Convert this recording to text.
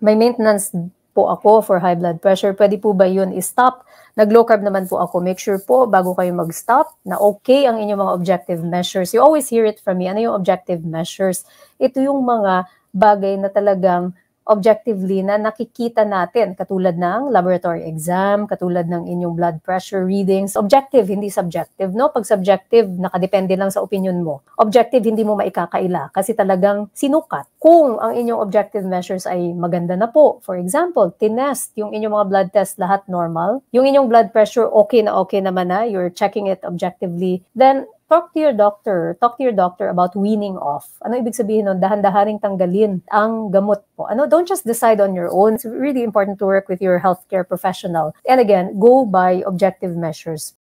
may maintenance po ako for high blood pressure. Pwede po ba yun i-stop? Nag-low carb naman po ako. Make sure po bago kayo mag-stop na okay ang inyong mga objective measures. You always hear it from me. Ano yung objective measures? Ito yung mga bagay na talagang objectively na nakikita natin, katulad ng laboratory exam, katulad ng inyong blood pressure readings. Objective, hindi subjective, no? Pag subjective, nakadepende lang sa opinion mo. Objective, hindi mo maikakaila kasi talagang sinukat. Kung ang inyong objective measures ay maganda na po, for example, tinest yung inyong mga blood test lahat normal, yung inyong blood pressure okay naman na, you're checking it objectively, then talk to your doctor. Talk to your doctor about weaning off. Ano ibig sabihin nun? Dahan-dahaning tanggalin ang gamot po. Don't just decide on your own. It's really important to work with your healthcare professional. And again, go by objective measures.